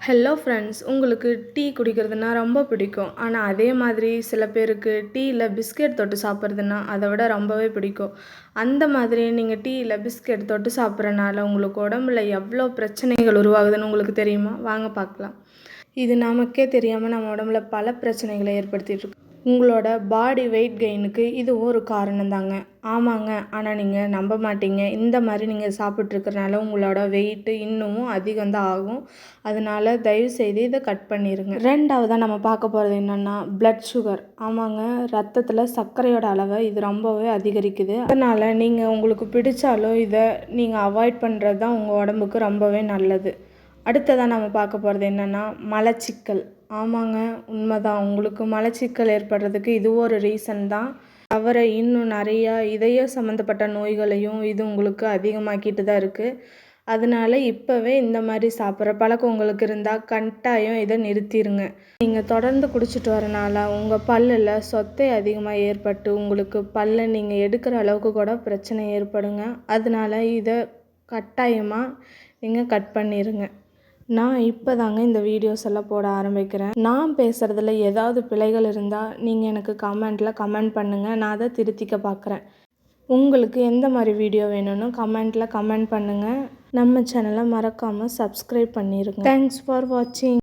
Hello friends, உங்களுக்கு tea குடிக்கிறதுனா ரொம்ப பிடிக்கும். ஆனால் அதே மாதிரி சில பேருக்கு டீயில் பிஸ்கெட் தொட்டு சாப்பிட்றதுனா அதை விட ரொம்பவே பிடிக்கும். அந்த மாதிரி நீங்கள் டீயில் பிஸ்கெட் தொட்டு சாப்பிட்றனால உங்களுக்கு உடம்புல எவ்வளோ பிரச்சனைகள் உருவாகுதுன்னு உங்களுக்கு தெரியுமா? வாங்க பார்க்கலாம். இது நமக்கே தெரியாமல் நம்ம உடம்புல பல பிரச்சனைகளை ஏற்படுத்திட்டு இருக்கு. உங்களோட பாடி வெயிட் கெயினுக்கு இது ஒரு காரணம் தாங்க. ஆமாங்க, ஆனால் நீங்கள் நம்ப மாட்டீங்க. இந்த மாதிரி நீங்கள் சாப்பிட்ருக்கறனால உங்களோட வெயிட்டு இன்னமும் அதிகம்தான் ஆகும். அதனால தயவுசெய்து இதை கட் பண்ணிடுங்க. ரெண்டாவதாக நம்ம பார்க்க போகிறது என்னென்னா பிளட் சுகர். ஆமாங்க, ரத்தத்தில் சர்க்கரையோட அளவை இது ரொம்பவே அதிகரிக்குது. அதனால் நீங்கள் உங்களுக்கு பிடிச்சாலும் இதை நீங்கள் அவாய்ட் பண்ணுறது தான் உங்கள் உடம்புக்கு ரொம்பவே நல்லது. அடுத்ததாக நம்ம பார்க்க போகிறது என்னென்னா மலச்சிக்கல். ஆமாங்க, உண்மைதான். உங்களுக்கு மலச்சிக்கல் ஏற்படுறதுக்கு இது ஒரு ரீசன் தான். தவிர இன்னும் நிறையா இதய சம்மந்தப்பட்ட நோய்களையும் இது உங்களுக்கு அதிகமாக்கிட்டு தான் இருக்குது. அதனால இப்போவே இந்த மாதிரி சாப்பிட்ற பழக்கம் உங்களுக்கு இருந்தால் கட்டாயம் இதை நிறுத்திடுங்க. நீங்கள் தொடர்ந்து குடிச்சிட்டு வரனால உங்கள் பல்லில் சொத்தை அதிகமாக ஏற்பட்டு உங்களுக்கு பல்லை நீங்கள் எடுக்கிற அளவுக்கு கூட பிரச்சனை ஏற்படுங்க. அதனால இதை கட்டாயமாக நீங்கள் கட் பண்ணிடுங்க. நான் இப்போ தாங்க இந்த வீடியோஸ் எல்லாம் போட ஆரம்பிக்கிறேன். நான் பேசுகிறதுல ஏதாவது பிழைகள் இருந்தால் நீங்கள் எனக்கு கமெண்ட் பண்ணுங்கள். நான் அதை திருத்திக்க பார்க்குறேன். உங்களுக்கு எந்த மாதிரி வீடியோ வேணும்னு கமெண்ட் பண்ணுங்கள். நம்ம சேனலை மறக்காமல் சப்ஸ்கிரைப் பண்ணிடுங்க. தேங்க்ஸ் ஃபார் வாட்சிங்.